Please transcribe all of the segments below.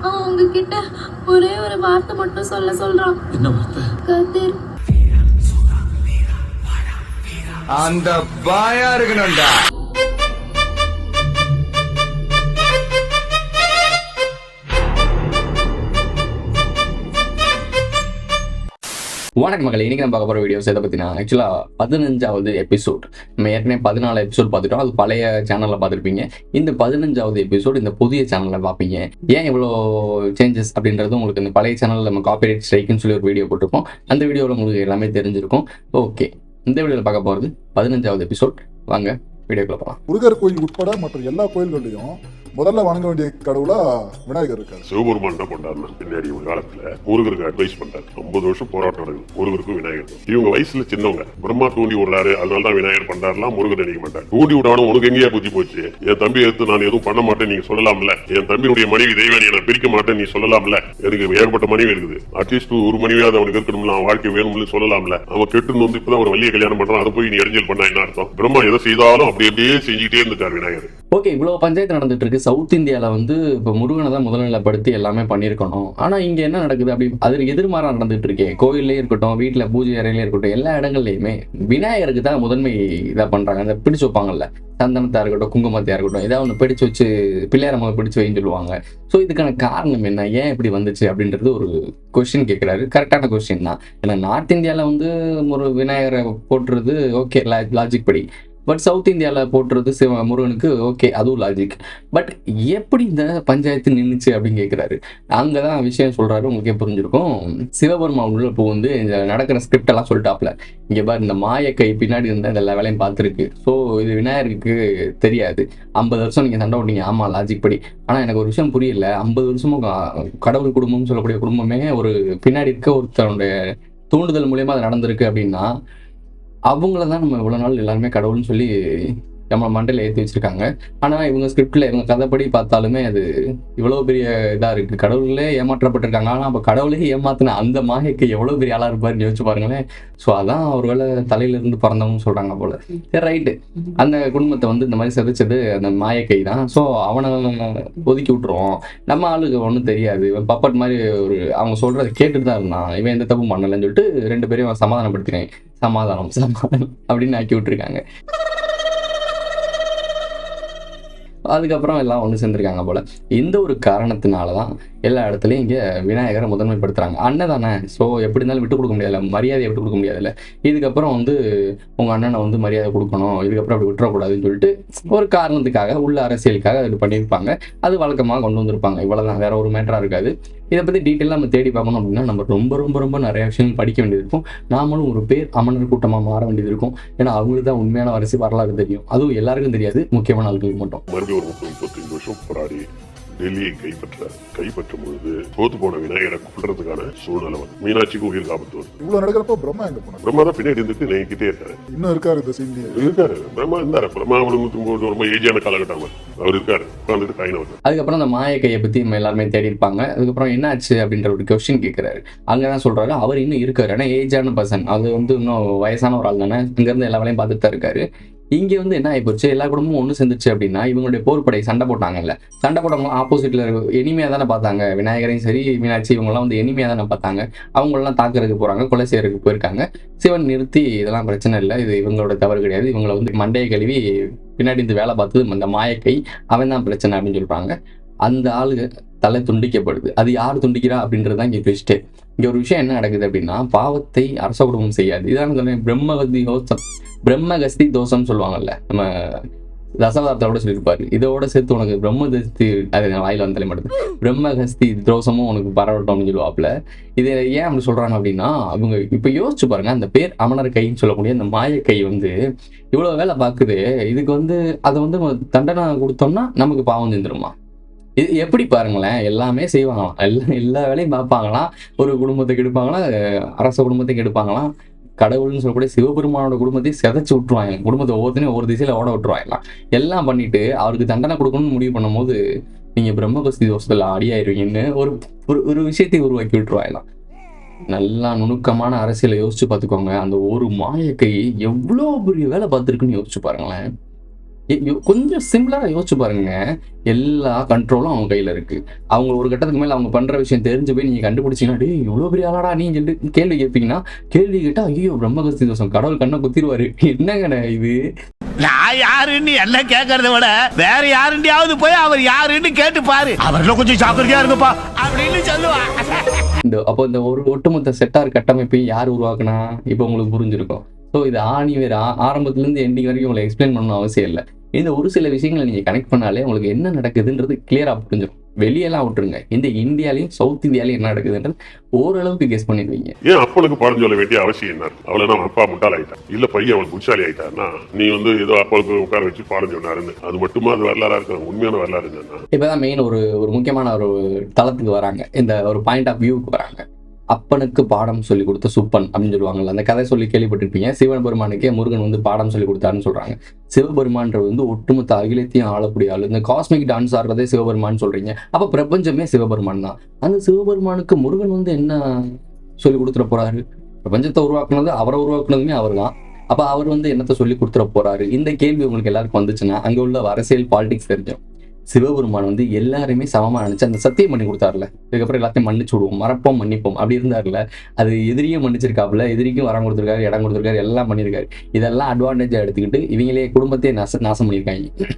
அவன் உங்ககிட்ட ஒரே ஒரு வார்த்தை மட்டும் சொல்றான். என்ன வார்த்தை? கதிர். அந்த பாயா இருக்கணும்டா. வணக்கம் மக்கள், இன்னைக்கு நம்ம பார்க்க போகிற வீடியோஸ் எதை பற்றினா ஆக்சுவலாக 15வது எபிசோட். நம்ம ஏற்கனவே 14 எபிசோட் பார்த்துட்டோம். அது பழைய சேனலில் பார்த்துருப்பீங்க. இந்த 15வது எபிசோட் இந்த புதிய சேனலில் பார்ப்பீங்க. ஏன் இவ்வளோ சேஞ்சஸ் அப்படின்றது உங்களுக்கு இந்த பழைய சேனலில் நம்ம காப்பிரைட் ஸ்ட்ரைக்குன்னு சொல்லி ஒரு வீடியோ போட்டிருப்போம். அந்த வீடியோவில் உங்களுக்கு எல்லாமே தெரிஞ்சிருக்கும். ஓகே, இந்த வீடியோவில் பார்க்க போகிறது 15வது எபிசோட். வாங்க வீடியோக்குள்ள போகலாம். முருகர் கோயில் உட்பட மற்ற எல்லா கோயில்கள்லையும் முதல்ல வணங்க வேண்டிய கடவுளா விநாயகர் இருக்காரு. சிவபெருமான் என்ன பண்றாருன்னா பின்னாடி ஒரு காலத்துல முருகருக்கு அட்வைஸ் பண்றாரு. 50 வருஷம் போராட்டம் நடக்குது முருகருக்கும் விநாயகர். இவங்க வயசுல சின்னவங்க. பிரம்மா தூண்டி விடுறாரு, அதனாலதான் விநாயகர் பண்றாருலாம் முருகர் நினைக்க மாட்டார். தூண்டி விடாலும் உனக்கு எங்கேயா புத்தி போச்சு? என் தம்பி எடுத்து நான் எதுவும் பண்ண மாட்டேன் நீங்க சொல்லலாம்ல. என் தம்பியுடைய மனைவி தெய்வானியை நான் பிரிக்க மாட்டேன் நீ சொல்லலாம்ல. எனக்கு ஏகப்பட்ட மனைவி இருக்குது, அட்லீஸ்ட் ஒரு மனைவியாவது அவனுக்கு இருக்கணும்ல, அவன் வாழ்க்கை வேணும்னு சொல்லலாம்ல. அவன் கெட்டு வந்து இப்பதான் ஒரு வழியை கல்யாணம் பண்றான், அதை போய் நீ அறிஞ்சல் பண்ணா என்ன அர்த்தம்? பிரம்மா எதை செய்தாலும் அப்படியே செஞ்சுட்டே இருந்துட்டார் விநாயகர். ஓகே, இவ்வளோ பஞ்சாயத்து நடந்துட்டு இருக்கு. சவுத் இந்தியாவில் வந்து இப்போ முருகனை தான் முதல்நிலைப்படுத்தி எல்லாமே பண்ணியிருக்கணும். ஆனால் இங்கே என்ன நடக்குது அப்படி அது எதிர்மாறாக நடந்துட்டு இருக்கேன். கோயிலே இருக்கட்டும், வீட்டில் பூஜை அறையிலே இருக்கட்டும், எல்லா இடங்கள்லையுமே விநாயகருக்கு தான் முதன்மை இதாக பண்ணுறாங்க. அந்த பிடிச்சு வைப்பாங்கல்ல, சந்தனத்தாக இருக்கட்டும், குங்குமத்தையாக இருக்கட்டும், ஏதாவது ஒன்று பிடிச்சு வச்சு பிள்ளையாரமாக பிடிச்சு வைன்னு சொல்லுவாங்க. ஸோ இதுக்கான காரணம் என்ன, ஏன் இப்படி வந்துச்சு அப்படின்றது ஒரு கொஸ்டின் கேட்குறாரு. கரெக்டான கொஸ்டின் தான். ஏன்னா நார்த் இந்தியாவில் வந்து ஒரு விநாயகரை போட்டுறது ஓகே, லாஜிக் படி. பட் சவுத் இந்தியாவில் போட்டுறது முருகனுக்கு ஓகே, அதுவும் லாஜிக். பட் எப்படி இந்த பஞ்சாயத்து நின்றுச்சு அப்படின்னு கேட்குறாரு. அங்கே தான் விஷயம் சொல்கிறாரு, உங்களுக்கே புரிஞ்சிருக்கும். சிவபெருமான் உள்ள இப்போ வந்து இந்த நடக்கிற ஸ்கிரிப்ட் எல்லாம் சொல்லிட்டாப்ல. இங்கே பாரு, இந்த மாயக்கை பின்னாடி இருந்தால் இந்த எல்லா வேலையும் பார்த்துருக்கு. ஸோ இது விநாயகருக்கு தெரியாது. 50 வருஷம் நீங்கள் சண்டை ஓட்டிங்க, ஆமாம் லாஜிக் படி. ஆனால் எனக்கு ஒரு விஷயம் புரியல, 50 வருஷமும் கடவுள் குடும்பம்னு சொல்லக்கூடிய குடும்பமே ஒரு பின்னாடி இருக்க ஒருத்தருடைய தூண்டுதல் மூலியமாக அது நடந்திருக்கு அப்படின்னா அவங்கள தான் நம்ம இவ்வளோ நாள் எல்லாருமே கடவுள்னு சொல்லி நம்ம மண்டையில் ஏற்றி வச்சுருக்காங்க. ஆனால் இவங்க ஸ்கிரிப்டில் இவங்க கதைப்படி பார்த்தாலுமே அது இவ்வளோ பெரிய இதாக இருக்குது. கடவுளே ஏமாற்றப்பட்டிருக்காங்க. ஆனால் அப்போ கடவுளே ஏமாத்தின அந்த மாயக்கு எவ்வளோ பெரிய ஆளாக இருப்பாருன்னு யோசிச்சு பாருங்களேன். ஸோ அதான் ஒருவேளை தலையிலேருந்து பிறந்தவங்க சொல்கிறாங்க போல். சரி, ரைட்டு. அந்த குடும்பத்தை வந்து இந்த மாதிரி செதைச்சது அந்த மாயக்கை தான். ஸோ அவனை ஒதுக்கி விட்டுருவோம், நம்ம ஆளுக்கு ஒன்றும் தெரியாது, இவன் பப்பட் மாதிரி ஒரு அவங்க சொல்கிறத கேட்டுட்டு தான் இருந்தான், இவன் எந்த தப்பும் பண்ணலைன்னு சொல்லிட்டு 2 பேரையும் சமாதானப்படுத்தினேன். சமாதானம் அப்படின்னு ஆக்கி விட்டுருக்காங்க. அதுக்கப்புறம் எல்லாம் ஒன்று சேர்ந்துருக்காங்க போல். இந்த ஒரு காரணத்தினால தான் எல்லா இடத்துலையும் இங்கே விநாயகரை முதன்மைப்படுத்துகிறாங்க. அண்ணன் தானே, ஸோ எப்படி இருந்தாலும் விட்டு கொடுக்க முடியாதுல்ல, மரியாதையை விட்டு கொடுக்க முடியாதுல்ல. இதுக்கப்புறம் வந்து உங்கள் அண்ணனை வந்து மரியாதை கொடுக்கணும், இதுக்கப்புறம் அப்படி விட்டுறக்கூடாதுன்னு சொல்லிட்டு ஒரு காரணத்துக்காக உள்ள அரசியலுக்காக இது பண்ணியிருப்பாங்க. அது வழக்கமாக கொண்டு வந்திருப்பாங்க. இவ்வளோதான், வேற ஒரு மேட்டராக இருக்காது. இதை பற்றி டீட்டெயிலாக நம்ம தேடி பார்க்கணும் அப்படின்னா நம்ம ரொம்ப ரொம்ப ரொம்ப நிறைய விஷயங்கள் படிக்க வேண்டியது இருக்கும். நாமளும் ஒரு பேர் அமனர் கூட்டமாக மாற வேண்டியது இருக்கும். ஏன்னா அவங்களுக்கு தான் உண்மையான வரலாறு தெரியும். அதுவும் எல்லாருக்கும் தெரியாது, முக்கியமான ஆட்களுக்கு மட்டும். மறுபடியும் ஒரு 35 வருஷம் போராடி டெல்லியை கைப்பற்றும் பொழுது தோத்து போன விநாயகரை கொள்றதுக்கான சூழ்நிலை வந்து மீனாட்சிக்கு உயிர் ஆபத்து வருது. இவ்வளவு நடக்கிறப்ப பிரம்மா எங்க போனாரு? பிரம்மா தான் பின்னாடி இருந்துட்டு நெகிட்டே இருக்காரு. இன்னும் இருக்காரு இந்த சீன்ல? இருக்காரு, பிரம்மா இருந்தாரு. பிரம்மா ரொம்ப ஏஜியான காலகட்டம் அவர் இருக்காரு, உட்காந்துட்டு காயினவர். அதுக்கப்புறம் அந்த மாயக்கையை பத்தி நம்ம எல்லாருமே தேடி இருப்பாங்க. அதுக்கப்புறம் என்ன ஆச்சு அப்படின்ற ஒரு கொஸ்டின் கேட்கிறாரு. அங்கதான் சொல்றாரு அவர் இன்னும் இருக்காரு, ஏன்னா ஏஜான பர்சன், அது வந்து இன்னும் வயசான ஒரு ஆள் தானே, இருந்து எல்லா வேலையும் பார்த்துட்டு தான் இருக்காரு. இங்கே வந்து என்ன ஆகிப்போச்சு, எல்லா குடும்பமும் ஒன்று சேர்ந்துச்சு அப்படின்னா இவங்களுடைய போர்ப்படை சண்டை போட்டாங்கல்ல, சண்டை போட்டவங்க ஆப்போசிட்ல எனிமையாக தானே பார்த்தாங்க. விநாயகரையும் சரி மீனாட்சி இவங்கெல்லாம் வந்து எனிமையாக தானே பார்த்தாங்க. அவங்களெல்லாம் தாக்குறதுக்கு போகிறாங்க, கொலை செய்யறதுக்கு போயிருக்காங்க. சிவன் நிறுத்தி இதெல்லாம் பிரச்சனை இல்லை, இது இவங்களோட தவறு கிடையாது, இவங்களை வந்து மண்டையை கழுவி பின்னாடி இருந்து வேலை பார்த்தது அந்த மாயக்கை, அவன் தான் பிரச்சனை அப்படின்னு சொல்கிறாங்க. அந்த ஆளுங்க தலை துண்டிக்கப்படுது. அது யார் துண்டிக்கிறா அப்படின்றது தான் இங்கே ட்விஸ்ட்டு. இங்கே ஒரு விஷயம் என்ன நடக்குது அப்படின்னா, பாவத்தை அரச குடும்பம் செய்யாது. இதான் சொன்னேன், பிரம்மகஸ்தி தோஷம் சொல்லுவாங்கல்ல, நம்ம தசவதாரத்தோட சொல்லியிருப்பாரு. இதோட சேர்த்து உனக்கு பிரம்மகஸ்தி, அது வாயில வந்து தலைமாடுது, பிரம்மகஸ்தி தோஷமும் உனக்கு பரவட்டோம்னு சொல்லுவாப்புல. இதை ஏன் அப்படி சொல்றாங்க அப்படின்னா, அவங்க இப்ப யோசிச்சு பாருங்க, அந்த பேர் அமனர் கைன்னு சொல்லக்கூடிய அந்த மாயக்கை வந்து இவ்வளவு வேலை பார்க்குது. இதுக்கு வந்து அதை வந்து தண்டனை கொடுத்தோம்னா நமக்கு பாவம் செஞ்சிருமா? இது எப்படி பாருங்களேன், எல்லாமே செய்வாங்களாம், எல்லா வேலையும் பார்ப்பாங்களாம், ஒரு குடும்பத்தை கெடுப்பாங்களாம், அரச குடும்பத்தை கெடுப்பாங்களாம், கடவுள்னு சொல்லக்கூடிய சிவபெருமானோட குடும்பத்தையும் செதைச்சு விட்டுருவாங்க, குடும்பத்தை ஒவ்வொருத்தனையும் ஒவ்வொரு திசையில ஓட விட்டுருவாங்கலாம். எல்லாம் பண்ணிட்டு அவருக்கு தண்டனை கொடுக்கணும்னு முடிவு பண்ணும் போது நீங்க பிரம்மகஸ்தி தோஷத்துல அடியாயிருவீங்கன்னு ஒரு ஒரு விஷயத்தை உருவாக்கி விட்டுருவாங்கலாம். நல்லா நுணுக்கமான அரசியலை யோசிச்சு பார்த்துக்கோங்க. அந்த ஒரு மாயக்கை எவ்வளோ பெரிய வேலை பார்த்துருக்குன்னு யோசிச்சு பாருங்களேன். கொஞ்சம் சிம்பிளா யோசிச்சு பாருங்க. எல்லா கண்ட்ரோலும் அவங்க கையில இருக்கு. அவங்க ஒரு கட்டத்துக்கு மேல அவங்க பண்ற விஷயம் தெரிஞ்சு போய் நீங்க கண்டுபிடிச்சீங்கன்னா, டேய் இவ்வளவு பெரிய ஆளாடா நீ சொல்லிட்டு கேள்வி கேட்பீங்கன்னா, கேள்வி கேட்டா ஐயோ பிரம்மகஸ்தி தோஷம், கடவுள் கண்ணை குத்திடுவாரு. என்னங்க இது? நான் யாருன்னு எல்லாம் கேட்கறத விட வேற யாருண்டியாவது போய் அவர் யாருன்னு கேட்டு பாரு, அவர்ல கொஞ்சம் ஜாக்கிரதையா இருங்கப்பா அப்படின்னு சொல்லுவா. அப்போ இந்த ஒரு ஒட்டுமொத்த செட்டார் கட்டமைப்பை யார் உருவாக்குனா இப்போ உங்களுக்கு புரிஞ்சிருக்கும். ஸோ இது ஆணி வேறு ஆரம்பத்துல இருந்து எண்டிங் வரைக்கும் உங்களுக்கு எக்ஸ்பிளைன் பண்ணணும் அவசியம் இல்லை. இந்த ஒரு சில விஷயங்களை நீங்க கனெக்ட் பண்ணாலே உங்களுக்கு என்ன நடக்குதுன்றது கிளியரா புரிஞ்சிடும். வெளியெல்லாம் விட்டுருங்க, இந்த இந்தியாலையும் சவுத் இந்தியாலையும் என்ன நடக்குதுன்றது ஓரளவுக்கு கெஸ் பண்ணிடுவீங்க. ஏன் அப்பனுக்கு பாடம் சொல்ல வேண்டிய அவசியம் என்ன? அவளை நம்ம அப்பா முட்டாள் ஆயிட்டான், இல்ல பையன் அவளுக்கு புட்சாலி ஆயிட்டான்னா நீ ஏதோ அப்பாவுக்கு உட்கார வச்சு பாடம் சொன்னாருன்னு அது மட்டுமா அது வரலாறா இருக்கு? உண்மையான வரலாறு என்னன்னா, இப்பதான் மெயின் ஒரு முக்கியமான ஒரு தளத்துக்கு வராங்க, இந்த ஒரு பாயிண்ட் ஆஃப் வியூக்கு வராங்க. அப்பனுக்கு பாடம் சொல்லி கொடுத்த சுப்பன் அப்படின்னு சொல்லுவாங்கல்ல, அந்த கதை சொல்லி கேள்விப்பட்டிருப்பீங்க. சிவபெருமானுக்கே முருகன் பாடம் சொல்லி கொடுத்தாருன்னு சொல்றாங்க. சிவபெருமான்றது ஒட்டுமொத்த அகிலத்தையும் ஆளக்கூடிய ஆளு. இந்த காஸ்மிக் டான்ஸ் ஆடுறதே சிவபெருமான் சொல்றீங்க, அப்ப பிரபஞ்சமே சிவபெருமான் தான். அந்த சிவபெருமானுக்கு முருகன் என்ன சொல்லி கொடுத்துட போறாரு? பிரபஞ்சத்தை உருவாக்குனது, அவரை உருவாக்குனதுமே அவர் தான். அப்ப அவர் என்னத்தை சொல்லி கொடுத்துட போறாரு? இந்த கேள்வி உங்களுக்கு எல்லாருக்கும் வந்துச்சுன்னா அங்க உள்ள அரசியல் பாலிடிக்ஸ் தெரிஞ்சோம். சிவபெருமான் எல்லாருமே சமமா நினைச்சு அந்த சத்தியம் பண்ணி கொடுத்தாருல, இதுக்கப்புறம் எல்லாத்தையும் மன்னிச்சு விடுவோம், மறப்போம் மன்னிப்போம் அப்படி இருந்தாருல. அது எதிரியும் மன்னிச்சிருக்காப்புல, எதிரிக்கும் வரம் கொடுத்துருக்காரு, இடம் கொடுத்துருக்காரு, எல்லாம் பண்ணியிருக்காரு. இதெல்லாம் அட்வான்டேஜா எடுத்துக்கிட்டு இவங்களே குடும்பத்தையே நாசம் பண்ணியிருக்காங்க.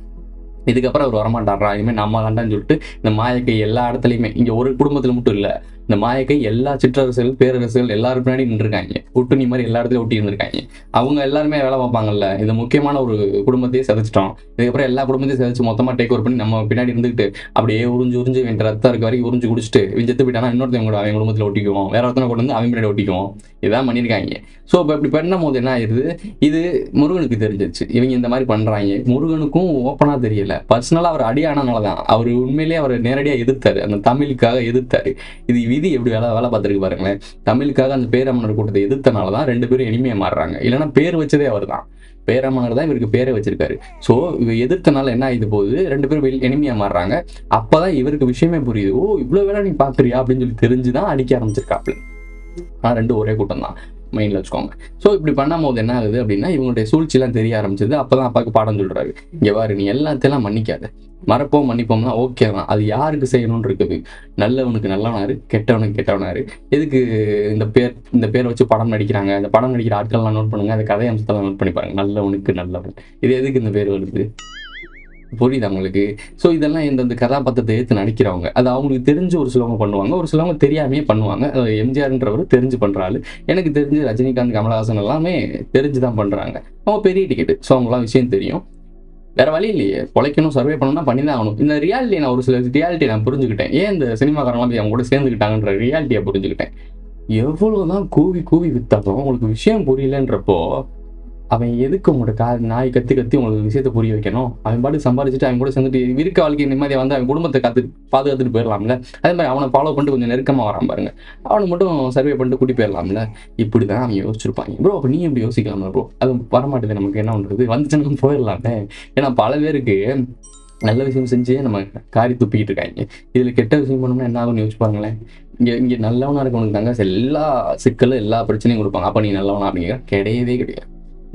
இதுக்கப்புறம் அவர் வரமாட்டாரா, இனிமேல் நம்ம தாண்டான்னு சொல்லிட்டு இந்த மாயக்கை எல்லா இடத்துலையுமே, இங்க ஒரு குடும்பத்துல மட்டும் இல்ல, இந்த மாயக்கை எல்லா சிற்றரசுகள் பேரரசுகள் எல்லாரும் பின்னாடி நின்றுருக்காங்க. ஒட்டுணி மாதிரி எல்லா இடத்துலயும் ஒட்டி இருந்திருக்காங்க. அவங்க எல்லாருமே வேலை பார்ப்பாங்கல்ல. இது முக்கியமான ஒரு குடும்பத்தையே சிதைச்சிட்டோம், இதுக்கப்புறம் எல்லா குடும்பத்தையும் சிதைச்சு மொத்தமா டேக் ஓவர் பண்ணி நம்ம பின்னாடி இருந்துகிட்டு அப்படியே உறிஞ்சு என் ரத்தம் இருக்க வரைக்கும் உறிஞ்சு குடிச்சிட்டு இவன் செத்து போயிட்டானா இன்னொருத்தவங்க அவங்க குடும்பத்துல ஒட்டிக்குவோம், வேற ஒருத்தனை கொண்டு வந்து அவன் பின்னாடி ஒட்டிக்குவோம். இதான் பண்ணியிருக்காங்க. ஸோ இப்போ இப்படி பண்ணும் போது என்ன ஆயிடுது, இது முருகனுக்கு தெரிஞ்சிருச்சு இவங்க இந்த மாதிரி பண்றாங்க. முருகனுக்கும் ஓப்பனா தெரியல, பர்சனலா அவர் அடியானனாலதான் அவர் உண்மையிலேயே அவர் நேரடியா எதிர்த்தாரு, அந்த தமிழுக்காக எதிர்த்தாரு. இது விதி எப்படி வேலை பார்த்துருக்கு பாருங்களேன். தமிழுக்காக அந்த பேரமன்னர் கூட்டத்தை எதிர்த்தனாலதான் 2 பேரும் இனிமையா மாறுறாங்க. இல்லைன்னா பேர் வச்சதே அவர் தான், பேரமன்னர் தான் இவருக்கு பேரை வச்சிருக்காரு. ஸோ இவ எதிர்த்தனால என்ன ஆயிது போகுது, 2 பேரும் எனிமையா மாறுறாங்க. அப்பதான் இவருக்கு விஷயமே புரியுது, ஓ இவ்வளவு வேலை நீ பாக்குறியா அப்படின்னு சொல்லி தெரிஞ்சுதான் அடிக்க ஆரம்பிச்சிருக்காப்ல. ஆனா 2 ஒரே கூட்டம் தான், மைண்ட்ல வச்சுக்கோங்க. ஸோ இப்படி பண்ணும் போது என்ன ஆகுது அப்படின்னா இவங்களுடைய சூழ்ச்சியெல்லாம் தெரிய ஆரம்பிச்சது. அப்பதான் அப்பாவுக்கு பாடம் சொல்றாரு, இங்க பாரு நீ எல்லாத்தையும் மன்னிக்காத, மறப்போம் மன்னிப்போம்னா ஓகே தான், அது யாருக்கு செய்யணும்னு இருக்குது. நல்லவனுக்கு நல்லவனாரு, கெட்டவனுக்கு கெட்டவனாரு. எதுக்கு இந்த பேர் வச்சு படம் நடிக்கிறாங்க, இந்த படம் நடிக்கிற ஆட்கள்லாம் நோட் பண்ணுங்க, அந்த கதை அம்சத்தெல்லாம் நோட் பண்ணி பாருங்க, நல்லவனுக்கு நல்லவன். இது எதுக்கு இந்த பேர் வருது புரியுது அவங்களுக்கு? ஸோ இதெல்லாம் இந்த கதாபாத்திரத்தை எடுத்து நடிக்கிறவங்க, அது அவங்களுக்கு தெரிஞ்சு ஒரு சிலவங்க பண்ணுவாங்க, ஒரு சிலவங்க தெரியாமையே பண்ணுவாங்க. எம்ஜிஆர்ன்றவர் தெரிஞ்சு பண்றாரு, எனக்கு தெரிஞ்சு ரஜினிகாந்த் கமலஹாசன் எல்லாமே தெரிஞ்சுதான் பண்றாங்க. அவங்க பெரிய டிக்கெட், ஸோ அவங்களாம் விஷயம் தெரியும், வேற வழி இல்லையே, பொழைக்கணும், சர்வே பண்ணணும்னா பண்ணி தான் ஆகணும். இந்த ரியாலிட்டி நான் ஒரு சில ரியாலிட்டி நான் புரிஞ்சுக்கிட்டேன். ஏன் இந்த சினிமாக்காரங்களாம் அவங்க கூட சேர்ந்துக்கிட்டாங்கன்ற ரியாலிட்டியை புரிஞ்சுக்கிட்டேன். எவ்வளவுதான் கூவி வித்தாலும் உங்களுக்கு விஷயம் புரியலன்றப்போ அவன் எதுக்கு உங்களோட நாய் கத்தி உங்களுக்கு விஷயத்த புரிய வைக்கணும்? அவன் பாட்டு சம்பாதிச்சுட்டு அவன் கூட சேர்ந்துட்டு இருக்க வாழ்க்கை நிம்மதியை அவன் குடும்பத்தை பாதுகாத்துட்டு போயிடலாம்ல. அதே மாதிரி அவனை ஃபாலோ பண்ணிட்டு கொஞ்சம் நெருக்கமா வரான் பாருங்க, அவனை மட்டும் சர்வே பண்ணிட்டு கூட்டி போயிடலாம்ல. இப்படிதான் அவன் யோசிச்சிருப்பாங்க. ப்ரோ அப்ப நீ எப்படி யோசிக்கலாமா ப்ரோ? அது வரமாட்டேது, நமக்கு என்ன பண்றது, வந்துச்சுன்னு போயிடலாமே. ஏன்னா பல பேருக்கு நல்ல விஷயம் செஞ்சே நம்ம காரி துப்பிக்கிட்டு இருக்காங்க. இதுல கெட்ட விஷயம் பண்ணோம்னா என்ன ஆகும்னு யோசிச்சு பாருங்களேன். இங்க நல்லவனா இருக்கவனுக்கு தாங்க எல்லா சிக்கலும் எல்லா பிரச்சனையும் கொடுப்பாங்க. அப்ப நீ நல்லவனா அப்படிங்கிற கிடையவே கிடையாது.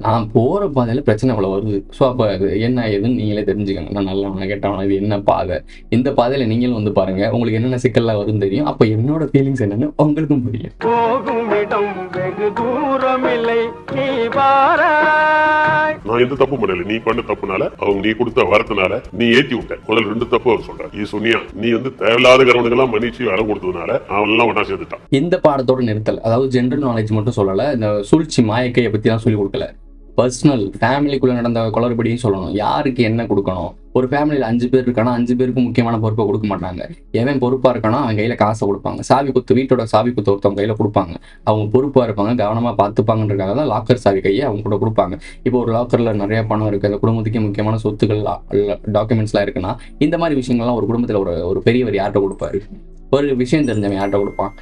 நான் போற பாதையில பிரச்சனை அவ்வளவு வருது. ஸோ அப்ப என்ன ஏதுன்னு நீங்களே தெரிஞ்சுக்கங்க. நான் நல்லவனா கெட்டவனா, இது என்ன பாதை, இந்த பாதையில நீங்களும் பாருங்க, உங்களுக்கு என்னென்ன சிக்கல்லாம் வரும்னு தெரியும். அப்ப என்னோட ஃபீலிங்ஸ் என்னன்னு உங்களுக்கும் புரியும். போகும் இடம் வெகு தூரம் இல்லை, நீ பாராய். நான் எந்த தப்பு பண்ணல, நீ பண்ண தப்புனால அவங்க நீ கொடுத்த வரதுனால நீ ஏத்தி விட்ட. முதல்ல 2 தப்பு அவர் சொல்றாரு. இது சொன்னியா, நீ தேவையில்லாத கவனங்கள்லாம் மன்னிச்சு வர கொடுத்ததுனால அவன் எல்லாம் ஒன்னா சேர்த்துட்டான். இந்த பாடத்தோட நிறுத்தல், அதாவது ஜென்ரல் நாலேஜ் மட்டும் சொல்லல, இந்த சூழ்ச்சி மாயக்கையை பத்தி தான் சொல்லி கொடுக்கல. பர்சனல் ஃபேமிலிக்குள்ள நடந்த குளறுபடியும் சொல்லணும். யாருக்கு என்ன கொடுக்கணும், ஒரு ஃபேமிலியில் 5 பேர் இருக்கானா 5 பேருக்கு முக்கியமான பொறுப்பை கொடுக்க மாட்டாங்க. எவன் பொறுப்பா இருக்கானோ அவன் கையில காசை கொடுப்பாங்க. சாவி குத்து, வீட்டோட சாவி குத்து ஒருத்தவங்க கையில கொடுப்பாங்க. அவங்க பொறுப்பா இருப்பாங்க, கவனமா பார்த்துப்பாங்கன்றதுக்காக தான் லாக்கர் சாவி கையை அவங்க கூட கொடுப்பாங்க. இப்போ ஒரு லாக்கர்ல நிறைய பணம் இருக்கு, அந்த குடும்பத்துக்கு முக்கியமான சொத்துக்கள் டாக்குமெண்ட்ஸ்லாம் இருக்குன்னா இந்த மாதிரி விஷயங்கள்லாம் ஒரு குடும்பத்துல ஒரு பெரியவர் யார்கிட்ட கொடுப்பாரு? ஒரு விஷயம் தெரிஞ்சவன் யார்கிட்ட கொடுப்பான்?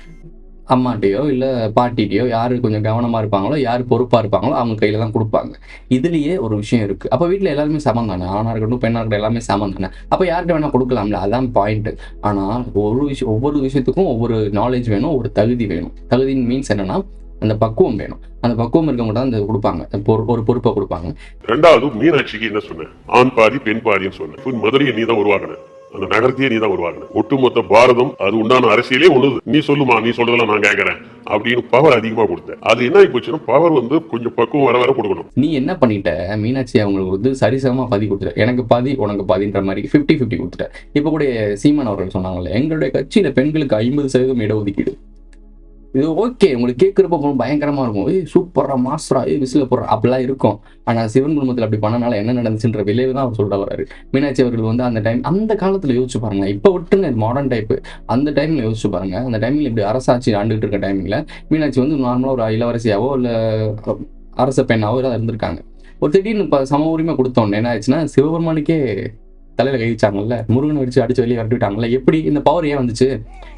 அம்மாட்டையோ இல்லை பாட்டிகிட்டையோ யார் கொஞ்சம் கவனமாக இருப்பாங்களோ, யார் பொறுப்பாக இருப்பாங்களோ அவங்க கையில் தான் கொடுப்பாங்க. இதுலேயே ஒரு விஷயம் இருக்குது. அப்போ வீட்டில் எல்லாருமே சமம் தானே, ஆணாக இருக்கட்டும் பெண்ணாக இருக்கட்டும் எல்லாமே சமம் தானே. அப்போ யார்கிட்ட வேணால் கொடுக்கலாம்ல, அதான் பாயிண்ட்டு. ஆனால் ஒவ்வொரு விஷயத்துக்கும் ஒவ்வொரு நாலேஜ் வேணும், ஒரு தகுதி வேணும். தகுதின்னு மீன்ஸ் என்னன்னா, அந்த பக்குவம் வேணும். அந்த பக்குவம் இருக்கவங்க தான் அந்த கொடுப்பாங்க, ஒரு பொறுப்பை கொடுப்பாங்க. ரெண்டாவது மீனாட்சிக்கு என்ன சொன்னேன், ஆண் பாதி பெண் பாதின்னு சொன்னேன். மதுரையை நீ தான் உருவாக்கின, அந்த நகரத்தையே நீ தான் உருவாக்கின. ஒட்டுமொத்த பாரதம் அது உண்டான அரசியலே ஒண்ணுது. நீ சொல்லுமா, நீ சொல்றதெல்லாம் நான் கேட்கறேன் அப்படின்னு பவர் அதிகமா கொடுத்த. அது என்ன ஆகி போச்சுன்னா பவர் கொஞ்சம் பக்குவம் வர கொடுக்கணும். நீ என்ன பண்ணிட்ட, மீனாட்சி அவங்களுக்கு சரிசமமா பாதி கொடுத்துட்ட, எனக்கு பாதி உனக்கு பாதின்ற மாதிரி 50-50 கொடுத்துட்ட. இப்ப கூட சீமான் அவர்கள் சொன்னாங்கல்ல, எங்களுடைய கட்சியில பெண்களுக்கு 50% இடஒதுக்கீடு. இது ஓகே, உங்களுக்கு கேட்குறப்ப பயங்கரமா இருக்கும், சூப்பரா மாஸ்டரா விசில போடுற அப்படிலாம் இருக்கும். ஆனா சிவன் குடும்பத்தில் அப்படி பண்ணனால என்ன நடந்துச்சுன்ற விளைவு தான் அவர் சொல்ல வர்றாரு. மீனாட்சி அவர்கள் அந்த டைம், அந்த காலத்துல யோசிச்சு பாருங்க, இப்ப விட்டுங்க மாடர்ன் டைப்பு, அந்த டைம்ல யோசிச்சு பாருங்க. அந்த டைம்ல இப்படி அரசாட்சி ஆண்டுகிட்டு இருக்க டைம்ல மீனாட்சி நார்மலா ஒரு இளவரசியாவோ இல்ல அரச பெண்ணாவோ தான் இருந்திருக்காங்க. ஒரு திடீர்னு சம உரிமை கொடுத்தோன்னு என்ன ஆயிடுச்சுன்னா, சிவபெருமானுக்கே தலையில கை வச்சாங்கல்ல, முருகனை வச்சு அடிச்சு வெளியே விரட்டிவிட்டாங்கல்ல. எப்படி இந்த பவர் ஏன் வந்துச்சு?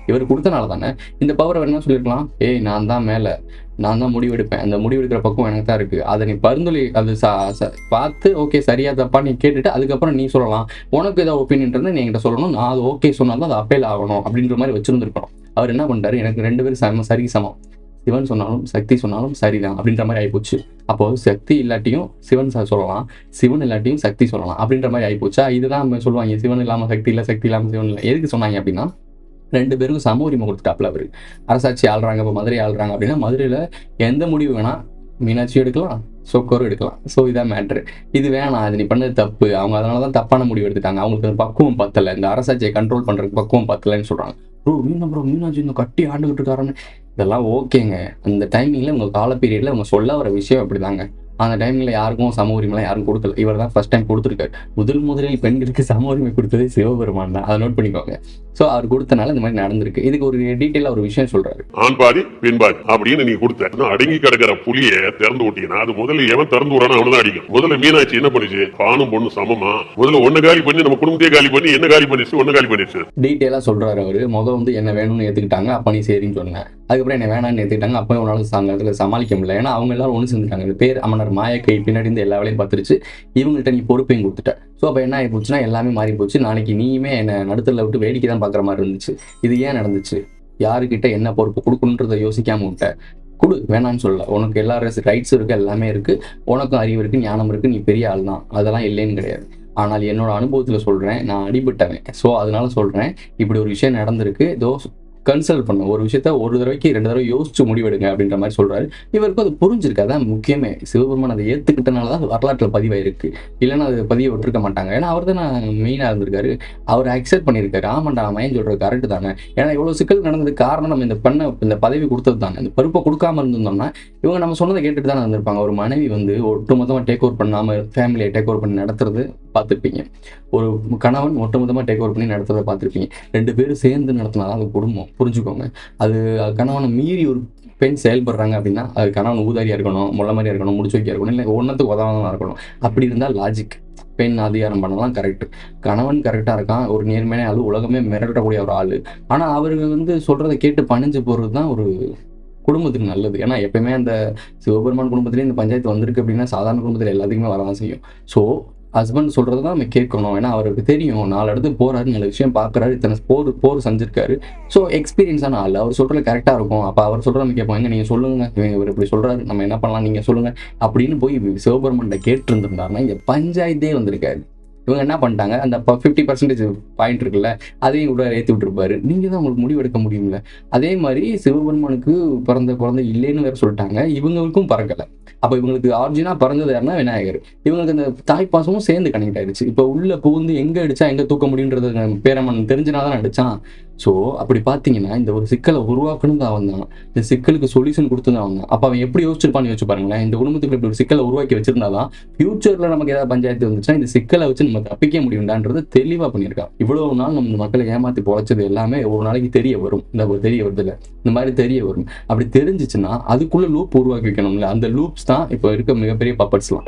இவர் கொடுத்தனால தானே. இந்த பவர் என்ன சொல்லியிருக்கலாம், நான் தான் மேல, நான் தான் முடிவெடுப்பேன், அந்த முடிவெடுக்கிற பக்கம் எனக்கு தான் இருக்கு, அதை நீ பரிந்துரை அது பார்த்து ஓகே சரியா தப்பா நீ கேட்டுட்டு அதுக்கப்புறம் நீ சொல்லலாம். உனக்கு ஏதாவது ஒப்பீனியன் இருந்தா நீ என்கிட்ட சொல்லணும், நான் அது ஓகே சொன்னாலும் அது அப்பேல் ஆகணும் அப்படின்ற மாதிரி வச்சிருந்துருக்கணும். அவர் என்ன பண்ணிட்டாரு, எனக்கு 2 பேரும் சரி சமம், சிவன் சொன்னாலும் சக்தி சொன்னாலும் சரிதான் அப்படின்ற மாதிரி ஆயிப்போச்சு. அப்போ சக்தி இல்லாட்டியும் சிவன் சொல்லலாம், சிவன் இல்லாட்டியும் சக்தி சொல்லலாம் அப்படின்ற மாதிரி ஆயிப்போச்சா? இதுதான் நம்ம சொல்லுவாங்க, சிவன் இல்லாம சக்தி இல்லை, சக்தி இல்லாம சிவன் இல்லை. எதுக்கு சொன்னாங்க அப்படின்னா, 2 பேருக்கும் சம உரிமை கொடுத்துட்டாப்ல அவரு. அரசாட்சி ஆள்றாங்க, இப்போ மதுரை ஆள்றாங்க அப்படின்னா மதுரையில எந்த முடிவு வேணா மீனாட்சியும் எடுக்கலாம், சொக்கரும் எடுக்கலாம். ஸோ இதான் மேட்ரு. இது வேணாம், அது நீ பண்ணது தப்பு, அவங்க அதனால தான் தப்பான முடிவு எடுத்துட்டாங்க, அவங்களுக்கு அந்த பக்குவம் பத்தலை, இந்த அரசாட்சியை கண்ட்ரோல் பண்றதுக்கு பக்குவம் பத்தலைன்னு சொல்றாங்க. மீனாட்சி இந்த கட்டி ஆண்டுகிட்டு இருக்காருன்னு இதெல்லாம் ஓகேங்க. அந்த டைமிங்ல உங்க கால பீரியட்ல அவங்க சொல்ல வர விஷயம் அப்படிதாங்க. அந்த டைம்ல யாருக்கும் சம உரிமைலாம் யாரும் கொடுக்கல, இவர் தான் ஃபர்ஸ்ட் டைம் கொடுத்துருக்காரு. முதலில் பெண்களுக்கு சம உரிமை கொடுத்ததே சிவபெருமான் தான், அதை நோட் பண்ணிக்கோங்க. ஸோ அவர் கொடுத்தனால இந்த மாதிரி நடந்திருக்கு. இதுக்கு ஒரு டீட்டெயிலா ஒரு விஷயம் சொல்றாரு, ஆண் பாதி பெண் பாதி அப்படின்னு நீ கொடுத்த. அடங்கி கிடக்கிற புலிய திறந்து விட்டீங்கன்னா அது முதல்ல எவன் திறந்து விடானோ அவனதான் அடிக்கும். முதல்ல மீனாட்சி என்ன பண்ணிச்சு, ஆணும் பொண்ணு சமமா, முதல்ல ஒண்ணு காலி பண்ணி நம்ம குடும்பத்தையே காலி பண்ணி என்ன காலி பண்ணிச்சு, ஒண்ணு காலி பண்ணிச்சு. டீட்டெயிலா சொல்றாரு அவரு. என்ன வேணும்னு ஏத்துக்கிட்டாங்க, அப்ப நீ சரின்னு சொன்னேன். அதுக்கப்புறம் என்ன வேணான்னு ஏத்துக்கிட்டாங்க, அப்போ உன்னால சமாளிக்க முடியல, ஏன்னா அவங்க எல்லாரும் ஒண்ணு சேர்ந்துட்டாங்க. பேர் அமனர் மாயக்கை பின்னாடி இருந்து எல்லா வேலையும் பார்த்துருச்சு, இவங்கள்ட்ட நீ பொறுப்பையும் கொடுத்துட்ட. ஸோ அப்போ என்ன ஆகி போச்சுன்னா எல்லாமே மாறி போச்சு. நாளைக்கு நீயுமே என்ன நடுத்தரில் விட்டு வேடிக்கை தான் பார்க்குற மாதிரி இருந்துச்சு. இது ஏன் நடந்துச்சு, யாருக்கிட்ட என்ன பொறுப்பு கொடுக்கணுன்றதை யோசிக்காம விட்ட. கொடு, வேணான்னு சொல்லல, உனக்கு எல்லா ரைட்ஸ் இருக்கு, எல்லாமே இருக்கு, உனக்கும் அறிவு இருக்கு, ஞானம் இருக்கு, நீ பெரிய ஆள் தான், அதெல்லாம் இல்லைன்னு கிடையாது. ஆனால் என்னோட அனுபவத்தில் சொல்றேன், நான் அடிபட்டவன். ஸோ அதனால சொல்றேன், இப்படி ஒரு விஷயம் நடந்திருக்கு, கன்சல்ட் பண்ண ஒரு விஷயத்த 1 தடவைக்கு 2 தடவை யோசிச்சு முடிவெடுங்க அப்படின்ற மாதிரி சொல்றாரு. இவருக்கும் அது புரிஞ்சிருக்கு, அதான் முக்கியமே. சிவபெருமான் அதை ஏத்துக்கிட்டனால தான் வரலாற்றில் பதிவாயிருக்கு, இல்லைன்னா அது பதிய விட்டுருக்க மாட்டாங்க. ஏன்னா அவர் தான் மெயினா இருந்திருக்காரு, அவர் அக்செப்ட் பண்ணியிருக்காரு. ஆமாண்டா மயன் சொல்றது கரெக்ட் தானே, ஏன்னா இவ்வளவு சிக்கல் நடந்ததுக்கு காரணம் நம்ம இந்த பதவி கொடுத்தது தானே. இந்த பொறுப்பை கொடுக்காம இருந்திருந்தோம்னா இவங்க நம்ம சொன்னதை கேட்டுட்டு தானே இருந்திருப்பாங்க. ஒரு மனைவி ஒட்டுமொத்தமா டேக் ஓவர் பண்ணாம ஃபேமிலியை டேக் ஓவர் பண்ணி நடத்துறது பார்த்துருப்பீங்க, ஒரு கணவன் ஒட்டுமொத்தமா டேக் ஓவர் பண்ணி நடத்துறதை பார்த்துருப்பீங்க. 2 பேரும் சேர்ந்து நடத்தினாதான் அது குடும்பம், புரிஞ்சுக்கோங்க. அது கணவனை மீறி ஒரு பெண் செயல்படுறாங்க அப்படின்னா அது கணவன் ஊதாரியா இருக்கணும், முள்ள மாதிரியா இருக்கணும், முடிச்சு வைக்க இருக்கணும், இல்லை ஒன்னத்துக்கு உதவாதான் இருக்கணும். அப்படி இருந்தால் லாஜிக், பெண் அதிகாரம் பண்ணலாம் கரெக்ட். கணவன் கரெக்டா இருக்கான், ஒரு நேர்மையான ஆளு, உலகமே மிரட்டக்கூடிய ஒரு ஆளு. ஆனா அவருக்கு சொல்றதை கேட்டு பணிஞ்சு போறது தான் ஒரு குடும்பத்துக்கு நல்லது. ஏன்னா எப்பயுமே அந்த சிவபெருமான் குடும்பத்திலேயே இந்த பஞ்சாயத்து வந்திருக்கு அப்படின்னா சாதாரண குடும்பத்தில் எல்லாத்துக்குமே வரதான் செய்யும். ஸோ ஹஸ்பண்ட் சொல்றது தான் நம்ம கேட்கணும். ஏன்னா அவருக்கு தெரியும், 4 இடத்துக்கு போறாரு, நல்ல விஷயம் பாக்குறாரு, இத்தனை போர் செஞ்சிருக்காரு. ஸோ எக்ஸ்பீரியன்ஸான ஆள், அவர் சொல்றது கரெக்டா இருக்கும். அப்ப அவர் சொல்ற நம்ம கேட்பாங்க, நீங்க சொல்லுங்க, இவர் இப்படி சொல்றாரு, நம்ம என்ன பண்ணலாம், நீங்க சொல்லுங்க அப்படின்னு போய் சிவபெருமான் கேட்டு இருந்திருந்தாருன்னா இந்த பஞ்சாயத்தே வந்திருக்காரு. இவங்க என்ன பண்ணிட்டாங்க, அந்த 50% பாயிண்ட் இருக்குல்ல, அதையும் கூட ஏற்றி விட்டுருப்பாரு. நீங்க தான் உங்களுக்கு முடிவு எடுக்க முடியும்ல. அதே மாதிரி சிவபெருமானுக்கு பிறந்த குழந்தை இல்லைன்னு வேற சொல்லிட்டாங்க, இவங்களுக்கும் பறக்கல. அப்ப இவங்களுக்கு ஆர்ஜினா பிறந்தது யாருன்னா விநாயகர். இவங்களுக்கு அந்த தாய்ப்பாசமும் சேர்ந்து கனெக்ட் ஆயிடுச்சு. இப்ப உள்ள புகுந்து எங்க அடிச்சா எங்க தூக்க முடியுன்றது பேரம்மன் தெரிஞ்சனாதான் அடிச்சான். ஸோ அப்படி பார்த்தீங்கன்னா இந்த ஒரு சிக்கலை உருவாக்கணும் தான் அவன் தான், இந்த சிக்கலுக்கு சொல்யூஷன் கொடுத்தது அவன் தான். அப்போ அவன் எப்படி யோசிச்சிருப்பான்னு யோசிச்சு பாருங்களேன். இந்த குடும்பத்துக்கு இப்படி ஒரு சிக்கலை உருவாக்கி வச்சிருந்தாதான் ஃபியூச்சர்ல நமக்கு ஏதாவது பஞ்சாயத்து வந்துச்சுன்னா இந்த சிக்கலை வச்சு நம்ம தப்பிக்க முடியும்டான்றது தெளிவாக பண்ணியிருக்கான். இவ்வளவு நாள் நம்ம மக்களை ஏமாத்தி பொழைச்சது எல்லாமே ஒரு நாளைக்கு தெரிய வரும். தெரிய வருது இல்லை, இந்த மாதிரி தெரிய வரும். அப்படி தெரிஞ்சிச்சுன்னா அதுக்குள்ள லூப் உருவாக்கி வைக்கணும்ல. அந்த லூப்ஸ் தான் இப்போ இருக்க மிகப்பெரிய பப்பட்ஸ்லாம்.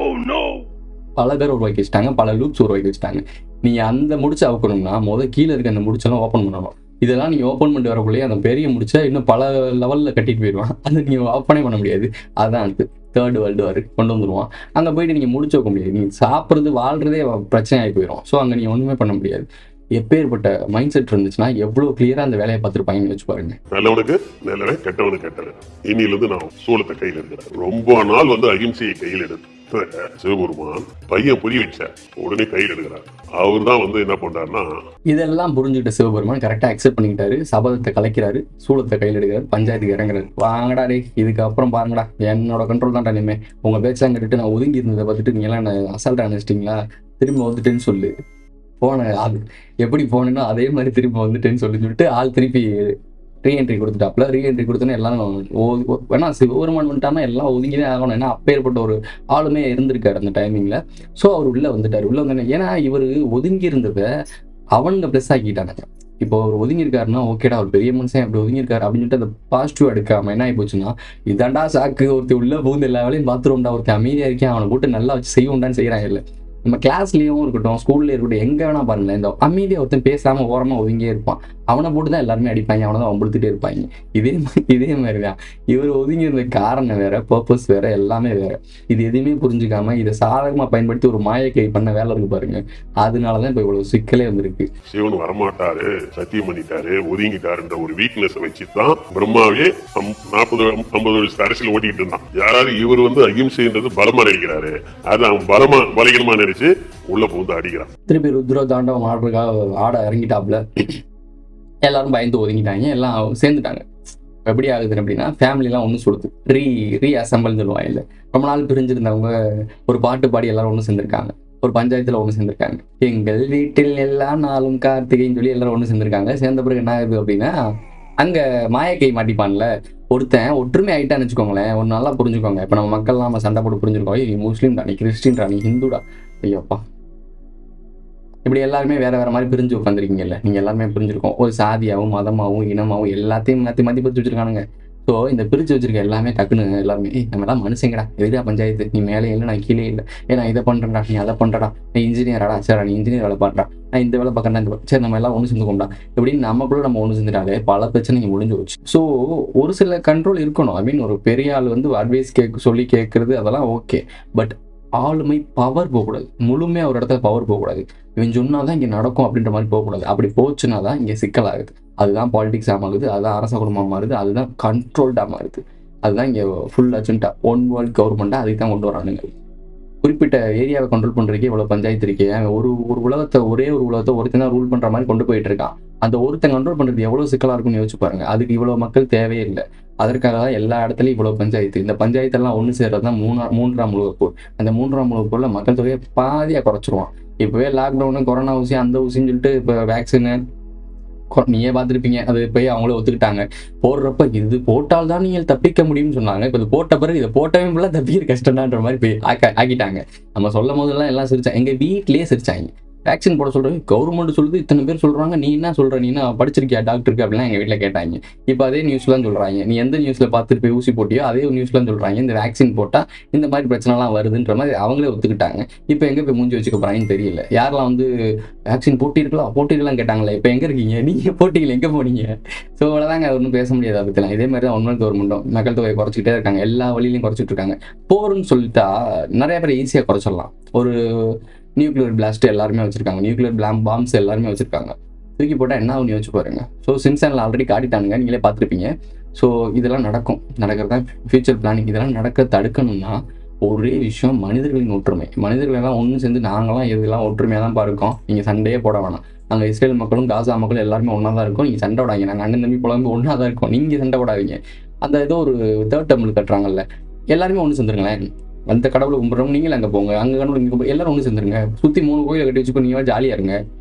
பல பேர் உருவாக்கி வச்சுட்டாங்க, பல லூப்ஸ் உருவாக்கி வச்சுட்டாங்க. நீங்க அந்த முடிச்சு அவுக்கணும்னா கீழே இருக்க அந்த முடிச்செல்லாம் ஓப்பன் பண்ணணும். இதெல்லாம் நீங்க ஓப்பன் பண்ணிட்டு வரக்குள்ளேயே அந்த பெரிய முடிச்சா இன்னும் பல லெவல்ல கட்டிட்டு போயிடுவான். அதை நீங்க ஓப்பனே பண்ண முடியாது. அதான் 3rd வேர்ல்டு வார் கொண்டு வந்துடுவான். அங்கே போயிட்டு நீங்க முடிச்சு வைக்க முடியாது. நீங்க சாப்பிட்றது வாழ்றதே பிரச்சனை ஆகி போயிடும். ஸோ அங்கே நீங்க ஒண்ணுமே பண்ண முடியாது. எப்பேற்பட்ட மைண்ட் செட் இருந்துச்சுன்னா எவ்வளவு கிளியரா அந்த வேலையை பார்த்துருப்பாங்கன்னு வச்சு பாருங்க. நல்லவனுக்கு நல்லவன், கெட்டவனுக்கு கெட்டவன். இன்னிலிருந்து நான் சூலத்தை கையில் எடுக்கிறேன். ரொம்ப நாள் வந்து அகிம்சையை கையில் எடுத்து சிவபெருமான் பையன் புரிய வச்சார், உடனே கையில் எடுக்கிறார். அவர் தான் வந்து என்ன பண்றாருன்னா, இதெல்லாம் புரிஞ்சுக்கிட்ட சிவபெருமான் கரெக்டா அக்செப்ட் பண்ணிக்கிட்டாரு, சபதத்தை கலைக்கிறாரு, சூலத்தை கையில் எடுக்கிறாரு, பஞ்சாயத்துக்கு இறங்குறாரு. வாங்கடா டே, இதுக்கு அப்புறம் பாருங்கடா, என்னோட கண்ட்ரோல் தான்டா இனிமே, உங்க பேச்செல்லாம் கேட்டுட்டு நான் ஒதுங்கி இருந்ததை பார்த்துட்டு நீங்க எல்லாம் அசால்ட்டா நினைச்சிட்டீங்களா, திரும்ப வந்துட்டேன்னு சொல்லு. போனேன், அது எப்படி போனேன்னா அதே மாதிரி திரும்ப வந்துட்டேன்னு சொல்லிட்டு ஆள் திருப்பி ரீஎன்ட்ரி கொடுத்துட்டாப்புல. ரீஎன்ட்ரி கொடுத்தோன்னே எல்லாரும் வேணா சிவபெருமான் வந்துட்டான்னா எல்லாம் ஒதுங்கிதான் ஆகணும். ஏன்னா அப்பேற்பட்ட ஒரு ஆளுமே இருந்திருக்காரு அந்த டைமிங்ல. ஸோ அவர் உள்ள வந்துட்டார். உள்ள வந்தோடனே ஏன்னா இவர் ஒதுங்கி இருந்ததை அவங்க ப்ளஸ் ஆக்கிட்டானுங்க. இப்போ அவர் ஒதுங்கி இருக்காருன்னா ஓகேடா, அவர் பெரிய மனுஷன் அப்படி ஒதுங்கி இருக்காரு அப்படின்னு சொல்லிட்டு அதை பாசிட்டிவ் எடுக்காம என்ன ஆகி போச்சுன்னா, இதாண்டா சாக்கு, ஒருத்தர் உள்ள பூந்து எல்லா வேலையும் பார்த்துருவோம்டா, ஒருத்தர் அமைதியா இருக்கேன், அவனை போட்டு நல்லா வச்சு செய்வோம்டான்னு செய்யறாங்க. இல்லை, நம்ம கிளாஸ்லயும் இருக்கட்டும், ஸ்கூல்ல இருக்கட்டும், எங்க வேணா பாருங்களேன், இந்த அமைதியா ஒருத்தன் பேசாம ஓரமா ஒதுங்கியே இருப்பான், அவனை போட்டு தான் எல்லாருமே அடிப்பாங்க, அவனை தான் வம்புழுத்துட்டே இருப்பாங்க. இதே மாதிரிதான் இவர் ஒதுங்கி இருந்த காரணம் வேற, பர்பஸ் வேற, எல்லாமே வேற. இது எதுவுமே புரிஞ்சுக்காம இதை சாதகமா பயன்படுத்தி ஒரு மாயக்கை பண்ண வேலை இருக்கு பாருங்க. அதனாலதான் இப்ப இவ்வளவு சிக்கலே வந்திருக்கு. சிவன் வரமாட்டாரு, சத்தியம் பண்ணிட்டாரு, ஒதுங்கிட்டாருன்ற ஒரு வீக்னஸ் வச்சுதான் பிரம்மாவே 40-50 வருஷம் அரசியல் ஓட்டிட்டு இருந்தான். யாராவது இவர் வந்து அகிம்சைன்றது பலமா நினைக்கிறாரு, அது அவன் பலமா பலகீனமா நினைச்சு உள்ள புகுந்து அடிக்கிறான். திருப்பி ருத்ர தாண்டவம் ஆட இறங்கிட்டாப்ல. எல்லாரும் பயந்து ஒதுங்கிட்டாங்க, எல்லாம் சேர்ந்துட்டாங்க. எப்படி ஆகுது அப்படின்னா, ஃபேமிலிலாம் ஒன்று சொல்லுது, ரீஅசம்பிள்னு சொல்லுவாங்க. இல்லை, ரொம்ப நாள் பிரிஞ்சிருந்தவங்க ஒரு பாட்டு பாடி எல்லாரும் ஒன்று சேர்ந்திருக்காங்க, ஒரு பஞ்சாயத்துல ஒன்று சேர்ந்திருக்காங்க. எங்கள் வீட்டில் எல்லா நாளும் கார்த்திகைன்னு சொல்லி எல்லாரும் ஒன்று சேர்ந்திருக்காங்க. சேர்ந்த பிறகு என்ன ஆகுது அப்படின்னா, அங்க மாயக்கை மாட்டிப்பான்ல ஒருத்தன், ஒற்றுமை ஆகிட்டான்னு வச்சுக்கோங்களேன். ஒரு நல்லா புரிஞ்சுக்கோங்க. இப்போ நம்ம மக்கள்லாம் நம்ம சண்டை போட்டு புரிஞ்சுருக்கோம், நீ முஸ்லீம்டா, நீ கிறிஸ்டின்டா, நீ ஹிந்துடா, ஐயோப்பா, இப்படி எல்லாருமே வேற வேற மாதிரி பிரிஞ்சு உட்காந்துருக்கீங்கல்ல. நீங்க எல்லாருமே புரிஞ்சிருக்கோம், ஒரு சாதியாகவும் மதமாகவும் இனமாகவும் எல்லாத்தையும் மாற்றி பிரிச்சு வச்சிருக்கானுங்க. ஸோ இந்த பிரிச்சு வச்சிருக்க எல்லாமே டக்குன்னு எல்லாருமே நம்ம எல்லாம் மனுஷங்கடா, எதிரா பஞ்சாயத்து, நீ மேலே இல்லை நான் கீழே இல்லை, நான் இதை பண்றேன்டா, நீ அதை பண்றடா, நீ இன்ஜினியராடா, சரிடா நீ இன்ஜினியர் வேலை பாடுறா, நான் இந்த வேலை பார்க்கறேன், இந்த சரி நம்ம எல்லாம் ஒன்று சேர்ந்துக்கோம்டா, இப்படின்னு நமக்குள்ள நம்ம ஒன்று சேர்ந்துட்டாலே பல பிரச்சனைங்க முடிஞ்சு போச்சு. ஸோ ஒரு சில கண்ட்ரோல் இருக்கணும். ஐ மீன், ஒரு பெரிய ஆள் வந்து அட்வைஸ் சொல்லி கேட்கறது அதெல்லாம் ஓகே, பட் ஆளுமை பவர் போகக்கூடாது, முழுமையா ஒரு இடத்துல பவர் போகக்கூடாது. இவன் சொன்னாதான் இங்க நடக்கும் அப்படின்ற மாதிரி போகக்கூடாது. அப்படி போச்சுன்னா தான் இங்க சிக்கலாகுது. அதுதான் பாலிடிக்ஸ் ஆமாகுது, அதுதான் அரச குடும்பம் மாறுது, அதுதான் கண்ட்ரோல்டா மாறுது, அதுதான் இங்க ஃபுல் அஜெண்டா, ஒன் வேர்ல்ட் கவர்மெண்டா அதுக்கு தான் கொண்டு வரானுங்க. குறிப்பிட்ட ஏரியாவை கண்ட்ரோல் பண்றதுக்கே இவ்வளவு பஞ்சாயத்து இருக்கேன். ஒரு உலகத்தை ஒரே ஒரு உலகத்தை ஒருத்தன் தான் ரூல் பண்ற மாதிரி கொண்டு போயிட்டு இருக்கான். அந்த ஒருத்தன் கண்ட்ரோல் பண்றது எவ்வளவு சிக்கலா இருக்கும்னு யோசிச்சு பாருங்க. அதுக்கு இவ்வளவு மக்கள் தேவையே இல்லை. அதற்காக தான் எல்லா இடத்துலையும் இவ்வளவு பஞ்சாயத்து. இந்த பஞ்சாயத்தெல்லாம் ஒன்று சேர்றது தான் மூன்றாம் உலகப் போர். அந்த மூன்றாம் உலகப் போர்ல மக்கள் தொகையை பாதியா குறைச்சிருவான். இப்பவே லாக்டவுனு, கொரோனா ஊசி, அந்த ஊசின்னு சொல்லிட்டு இப்போ வேக்சினு நீயே பார்த்துருப்பீங்க, அது போய் அவங்களே ஒத்துக்கிட்டாங்க. போடுறப்ப இது போட்டால் தான் நீங்கள் தப்பிக்க முடியும்னு சொன்னாங்க. இப்போ இது போட்ட பிறகு இதை போட்டவே ஃபுல்லாக தப்பிக்கிற கஷ்டம்ன்ற மாதிரி போய் ஆக்கிட்டாங்க. நம்ம சொல்லும் போதெல்லாம் எல்லாம் சிரிச்சாங்க, எங்கள் வீட்லேயே சிரிச்சாங்க. வேக்சின் போட சொல்றது கவர்மெண்ட் சொல்லுது, இத்தனை பேர் சொல்றாங்க, நீ என்ன சொல்ற, நீ என்ன படிச்சிருக்கியா டாக்டருக்கு அப்படிலாம் எங்க வீட்டில் கேட்டாங்க. இப்போ அதே நியூஸ்லாம் சொல்றாங்க, நீ எந்த நியூஸ்ல பார்த்துட்டு போய் ஊசி போட்டியோ அதே நியூஸ்லாம் சொல்றாங்க, இந்த வேக்சின் போட்டா இந்த மாதிரி பிரச்சனைலாம் வருதுன்ற மாதிரி அவங்களே ஒத்துக்கிட்டாங்க. இப்போ எங்க போய் மூஞ்சி வச்சுக்க போறாங்கன்னு தெரியல. யாரெல்லாம் வந்து வேக்சின் போட்டிருக்கலாம் கேட்டாங்களே, இப்போ எங்க இருக்கீங்க, நீங்க போட்டிகள் எங்க போனீங்க? ஸோ அவ்வளோதாங்க, ஒன்றும் பேச முடியாது. அதை பற்றிலாம் இதே மாதிரி தான் ஒன்றும் கவர்மெண்ட்டும் மக்கள் தொகையை குறைச்சிக்கிட்டே இருக்காங்க, எல்லா வழியிலையும் குறைச்சிட்டு இருக்காங்க. போருன்னு சொல்லிட்டா நிறைய பேர் ஈஸியாக குறைச்சிடலாம். ஒரு நியூக்ளியர் பிளாஸ்ட் எல்லாருமே வச்சிருக்காங்க, நியூக்ளியர் பாம்ஸ் எல்லாருமே வச்சிருக்காங்க, தூக்கி போட்டால் என்ன ஆகும்னு யோசிச்சு பாருங்க. ஸோ சிம்சனில் ஆல்ரெடி காட்டிட்டானுங்க, நீங்களே பார்த்துருப்பீங்க. ஸோ இதெல்லாம் நடக்கிறது தான் ஃபியூச்சர் பிளானிங். இதெல்லாம் நடக்க தடுக்கணும்னா ஒரே விஷயம், மனிதர்களின் ஒற்றுமை. மனிதர்களெல்லாம் ஒன்று சேர்ந்து நாங்களாம் இதெல்லாம் ஒற்றுமையாக தான் இருக்கோம், நீங்கள் சண்டையே போட வேணாம். நாங்கள் இஸ்ரேல் மக்களும் காசா மக்களும் எல்லாருமே ஒன்றா தான் இருக்கோம், நீங்கள் சண்டை விடாங்க. நாங்கள் அண்ணன் தம்பி புலம்பு ஒன்றா தான் இருக்கோம், நீங்கள் சண்டை விடாதீங்க. அந்த ஏதோ ஒரு தேர்ட் டெம்பிள் கட்டுறாங்கல்ல, எல்லாருமே ஒன்று சேர்ந்துருங்களேன். அந்த கடவுளை கும்பிட்றவங்க நீங்கள் அங்கே போங்க, அங்கே கடவுள் இங்கே போய் எல்லாரும் ஒன்று சேர்ந்துருங்க, சுற்றி 3 கோயிலை கட்டி வச்சுக்கோ, நீங்கள் ஜாலியாக இருங்க,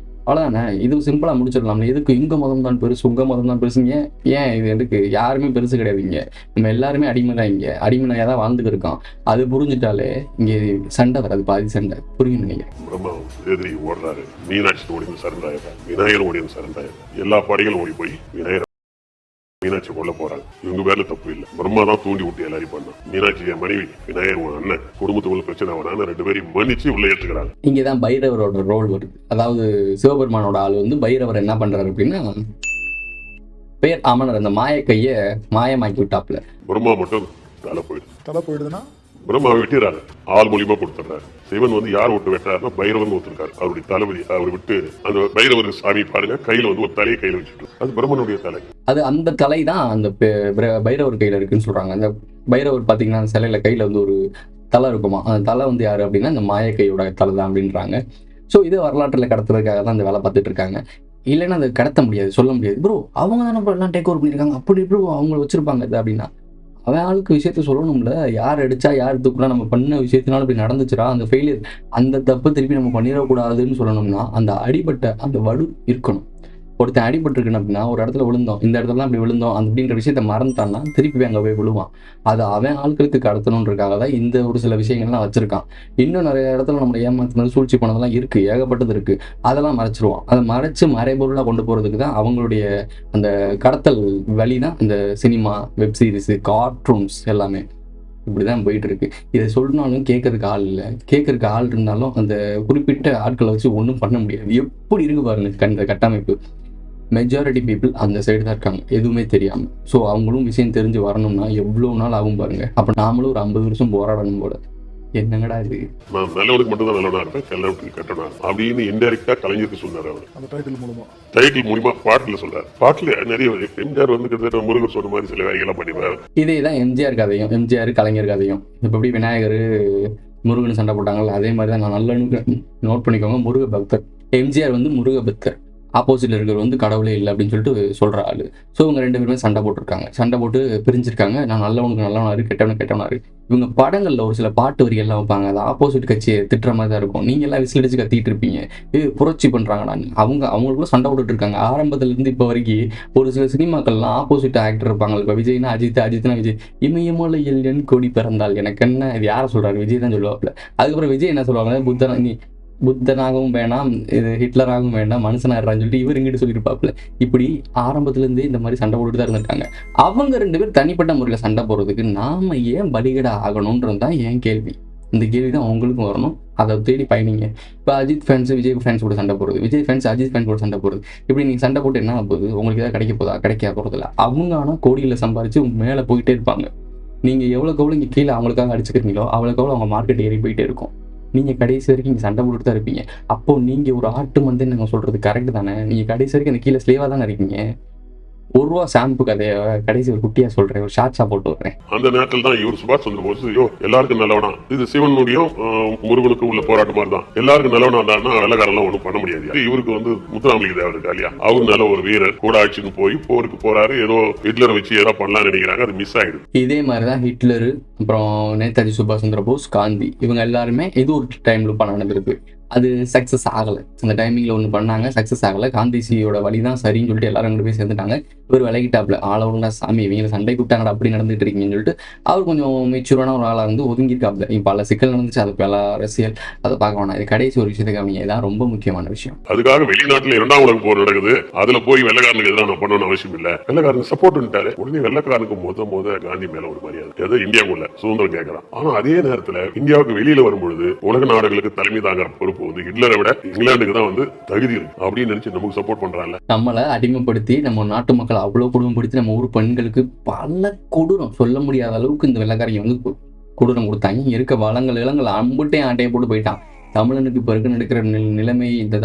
அவ்வளோதானே. இது சிம்பிளாக முடிச்சிடலாம். எதுக்கு இங்க மதம் தான் பெருசு, உங்க மதம் தான் பெருசுங்க? ஏன் இது எதுக்கு? யாருமே பெருசு கிடையாது. இங்கே நம்ம எல்லாருமே அடிமை தான், இங்கே அடிமையாக தான் வாழ்ந்துட்டு இருக்கோம். அது புரிஞ்சுட்டாலே இங்கே சண்டை வராது, பாதி சண்டை புரியும் நினைக்கிறேன். பிரம்மா எதிரி ஓடுறாரு, மீனாட்சி ஓடி சரண்டாயிரம், விநாயகர் ஓடி சரண்டாயிரம், எல்லா படைகளும் ஓடி போய் விநாயகர் மீனாட்சி கொல்ல போறாங்க. இவங்க பேர்ல தப்பு இல்லை, பிரம்மா தான் தூண்டி விட்டு எல்லாரையும் பண்ண. மீனாட்சி என் மனைவி, விநாயகர் அண்ணன், குடும்பத்துக்குள்ள பிரச்சனை வரான்னு 2 பேரையும் மன்னிச்சு உள்ள ஏற்றுக்கிறாங்க. இங்கதான் பைரவரோட ரோல் வருது. அதாவது சிவபெருமானோட ஆள் வந்து பைரவர் என்ன பண்றாரு அப்படின்னா, பேர் அமனர் அந்த மாய கைய மாயமாக்கி விட்டாப்ல. பிரம்மா மட்டும் தலை போயிடுதுன்னா பிரம்மாவை வெட்டிடுறாரு, ஆள் மூலியமா கொடுத்துறாரு. சிவன் வந்து யார் விட்டு வெட்டாருன்னா பைரவன் ஒருத்தருக்காரு, அவருடைய தளபதி. அவர் விட்டு அந்த பைரவர் சாமி பாருங்க, கையில வந்து ஒரு தலையை கையில வச்சுட்டு, அது பிரம்மனுடைய தலை. அது அந்த தலை தான் அந்த பைரவர் கையில இருக்குன்னு சொல்றாங்க. அந்த பைரவர் பாத்தீங்கன்னா அந்த சிலையில கையில வந்து ஒரு தலை இருக்குமா, அந்த தலை வந்து யாரு அப்படின்னா அந்த மாயக்கையோட தலை தான் அப்படின்றாங்க. ஸோ இது வரலாற்றில் கடத்துறதுக்காக தான் அந்த வேலை பார்த்துட்டு இருக்காங்க. இல்லைன்னா அதை கடத்த முடியாது, சொல்ல முடியாது. ப்ரோ அவங்க தானே ப்ரோ எல்லாம் டேக் ஓவர் பண்ணியிருக்காங்க, அப்படி ப்ரோ அவங்க வச்சிருப்பாங்க இது அப்படின்னா அவன் ஆளுக்கு விஷயத்த சொல்லணும்ல. யார் அடிச்சா யார் தூக்குனா, நம்ம பண்ண விஷயத்தினால இப்படி நடந்துச்சுரா, அந்த ஃபெயிலியர், அந்த தப்பு திருப்பி நம்ம பண்ணிடக்கூடாதுன்னு சொல்லணும்னா அந்த அடிபட்ட அந்த வடு இருக்கணும். ஒருத்தன் அடிபட்டுருக்குன்னு அப்படின்னா ஒரு இடத்துல விழுந்தோம், இந்த இடத்துல அப்படி விழுந்தோம் அப்படின்ற விஷயத்த மறந்துட்டான்னா திருப்பி அங்கே போய் விழுவான். அது அவன் ஆட்களுக்கு கடத்தணுன்றதுக்காக தான் இந்த ஒரு சில விஷயங்கள்லாம் வச்சிருக்கான். இன்னும் நிறைய இடத்துல நம்மளை ஏமாத்துனது, சூழ்ச்சி பண்ணதெல்லாம் இருக்கு, ஏகப்பட்டது இருக்கு. அதெல்லாம் மறைச்சிருவான். அதை மறைச்சு மறைபொருளாக கொண்டு போறதுக்கு தான் அவங்களுடைய அந்த கடத்தல் வழி தான் இந்த சினிமா, வெப் சீரிஸ், கார்ட்டூன்ஸ் எல்லாமே இப்படிதான் போயிட்டு இருக்கு. இதை சொன்னாலும் கேட்கறதுக்கு ஆள் இல்லை. கேட்கறதுக்கு ஆள் இருந்தாலும் அந்த குறிப்பிட்ட ஆட்களை வச்சு ஒன்றும் பண்ண முடியாது. எப்படி இருக்கு பாருங்க இந்த கட்டமைப்பு. மெஜாரிட்டி பீப்புள் அந்த சைடு தான் இருக்காங்க, எதுவுமே தெரியாமல். ஸோ அவங்களும் விஷயம் தெரிஞ்சு வரணும்னா எவ்வளோ நாள் ஆகும் பாருங்க. அப்போ நாமளும் ஒரு 50 வருஷம் போராடணும் போல. என்னங்கடா இது, நான் நல்லவனுக்கு மட்டும் தான் நல்லவனா இருப்பேன், கெல்லவனுக்கு கெட்டனா அப்படின்னு இன்டைரக்டா கலைஞருக்கு சொன்னார். அவர் அந்த டைட்டில் மூலமா பாட்டுல சொல்றாரு. பாட்டுல நிறைய எம்ஜிஆர் வந்து கிட்டத்தட்ட முருகர் சொன்ன மாதிரி சில வேலைகள்லாம் பண்ணிடுறாரு. இதே தான் எம்ஜிஆர் கதையும், எம்ஜிஆர் கலைஞர் கதையும். இப்போ எப்படி விநாயகர் முருகன் சண்டை போட்டாங்கல்ல, அதே மாதிரி தான். நான் நல்லனுக்கு நோட் பண்ணிக்கோங்க, முருக பக்தர். எம்ஜிஆர் வந்து முருக பக்தர், ஆப்போசிட்ல இருக்கிறவர் வந்து கடவுளே இல்லை அப்படின்னு சொல்லிட்டு சொல்ற ஆளு. ஸோ இவங்க 2 பேருமே சண்டை போட்டிருக்காங்க, சண்டை போட்டு பிரிஞ்சிருக்காங்க. நான் நல்லவனுக்கு நல்லவனாரு, கெட்டவனாரு. இவங்க படங்கள்ல ஒரு சில பாட்டு வரிகள்லாம் வைப்பாங்க, அது ஆப்போசிட் கட்சியை திட்டுற மாதிரி தான் இருக்கும். நீங்க எல்லாம் விசில் அடிச்சு கத்திட்டு இருப்பீங்க, புரட்சி பண்றாங்க. அவங்களுக்குள்ள சண்டை போட்டுட்டு இருக்காங்க ஆரம்பத்துல இருந்து இப்போ வரைக்கும். ஒரு சில சினிமாக்கள்லாம் ஆப்போசிட் ஆக்டர் இருப்பாங்க. இப்போ விஜய்னா அஜித், அஜித்னா விஜய். இமயமலையில் என் கொடி பிறந்தால் எனக்கு என்ன, இது யாரை சொல்றாரு? விஜய் தான் சொல்லுவாப்புல. அதுக்கப்புறம் விஜய் என்ன சொல்லுவாங்க, புத்தனாகவும் வேணாம், இது ஹிட்லராகவும் வேண்டாம், மனுஷனாயிடுறான்னு சொல்லிட்டு இவர் இங்கிட்டு சொல்லியிருப்பாப்புல. இப்படி ஆரம்பத்துலேருந்தே இந்த மாதிரி சண்டை போட்டுட்டு தான் இருந்திருக்காங்க. அவங்க 2 பேர் தனிப்பட்ட முறையில் சண்டை போடுறதுக்கு நாம ஏன் பலிகடா ஆகணுன்றது தான் என் கேள்வி. இந்த கேள்வி தான் அவங்களுக்கும் வரணும். அதை தேடி பயணிங்க. இப்போ அஜித் ஃபேன்ஸ் விஜய் ஃபேன்ஸ் கூட சண்டை போடுறது, விஜய் ஃபேன்ஸ் அஜித் ஃபேன்ஸ் கூட சண்டை போடுறது. இப்படி நீங்கள் சண்டை போட்டு என்ன போகுது? உங்களுக்கு ஏதாவது கிடைக்க போகிறதில்ல. அவங்க ஆனால் கோடியில் சம்பாரிச்சு மேலே போயிட்டே இருப்பாங்க. நீங்கள் எவ்வளோக்கு எவ்வளோ இங்கே கீழே அவங்களுக்காக அடிச்சுக்கிறீங்களோ அவ்வளோக்கு எவ்வளோ அவங்க மார்க்கெட் ஏறி போயிட்டே இருக்கும். நீங்கள் கடைசி வரைக்கும் இங்கே சண்டை போட்டுட்டு தான் இருப்பீங்க. அப்போ நீங்கள் ஒரு ஆட்டு வந்து நாங்கள் சொல்கிறது கரெக்டு தானே? நீங்கள் கடைசி வரைக்கும் அந்த கீழே ஸ்லேவாக தானே இருக்கீங்க. ₹1 ஷாம்பு கதையை கடைசி ஒரு குட்டியா சொல்றேன், ஒரு ஷார்ட்ஸா போட்டு வரேன். அந்த நேரத்தில் தான் இவர் சுபாஷ் சந்திர போஸ் எல்லாருக்கும் நல்லவனா, இது சிவனுடையும் முருகனுக்கும் உள்ள போராட்டம் மாதிரி தான். எல்லாருக்கும் நல்லவனா இருந்தாருன்னா வெள்ளக்காரெல்லாம் ஒன்றும் பண்ண முடியாது. இவருக்கு வந்து முத்துராமலிங்க தேவர் இருக்கா இல்லையா, அவர் நல்ல ஒரு வீரர், கூட ஆட்சின்னு போய் போருக்கு போறாரு. ஏதோ ஹிட்லரை வச்சு ஏதோ பண்ணலாம்னு நினைக்கிறாங்க, அது மிஸ் ஆயிடுது. இதே மாதிரிதான் ஹிட்லரு, அப்புறம் நேதாஜி சுபாஷ் சந்திர போஸ், காந்தி, இவங்க எல்லாருமே இது ஒரு டைம்ல நடந்திருக்கு. அது சக்ஸஸ் ஆகலை. அந்த டைமிங்கில் ஒன்று பண்ணாங்க, சக்ஸஸ் ஆகலை. காந்திஜியோட வழி தான் சரின்னு சொல்லிட்டு எல்லாரும் அங்கே போய் சேர்ந்துட்டாங்க. இவர் விலகிட்டாப்ல, ஆளவுண்டா சாமி இவங்களை சண்டை கூப்பிட்டாங்கடா அப்படி நடந்துட்டு இருக்கீங்கன்னு சொல்லிட்டு அவர் கொஞ்சம் மெச்சூரான ஒரு ஆளாக வந்து ஒதுங்கியிருக்காப்ல. இப்போ பல சிக்கல் நடந்துச்சு, அது பல அரசியல், அதை பார்க்க வேணாம். இது கடைசி ஒரு விஷயத்தை கவனிங்க, இதான் ரொம்ப முக்கியமான விஷயம். அதுக்காக வெளிநாட்டில் 2ஆம் உலக போர் நடக்குது, அதுல போய் வெள்ளக்காரனுக்கு எதிராக நான் பண்ணணும்னு அவசியம் இல்லை. வெள்ளக்காரனுக்கு சப்போர்ட் பண்ணிட்டாரு, உடனே வெள்ளக்காரனுக்கு முத காந்தி மேல ஒரு மரியாதை, ஏதோ இந்தியாவுக்குள்ள சுதந்திரம் கேட்கலாம். ஆனா அதே நேரத்தில் இந்தியாவுக்கு வெளியில வரும்பொழுது உலக நாடுகளுக்கு தலைமை தாங்கிற பொறுப்பு வந்து ஹிட்லரை விட இங்கிலாந்துக்கு தான் வந்து தகுதி இருக்கு அப்படின்னு நினைச்சு நமக்கு சப்போர்ட் பண்றாங்க. நம்மளை அடிமைப்படுத்தி நம்ம நாட்டு மக்கள் அவ்வளவு குடும்பப்படுத்தி நம்ம ஊர் பெண்களுக்கு பல கொடூரம் சொல்ல முடியாத அளவுக்கு இந்த வெள்ளக்காரங்க வந்து கொடூரம் கொடுத்தாங்க. இருக்க வளங்கள் இளங்கள் அம்புட்டே ஆட்டையை போட்டு போயிட்டான். தமிழனுக்கு இப்போ இருக்க நடக்கிற நிலைமை, இந்த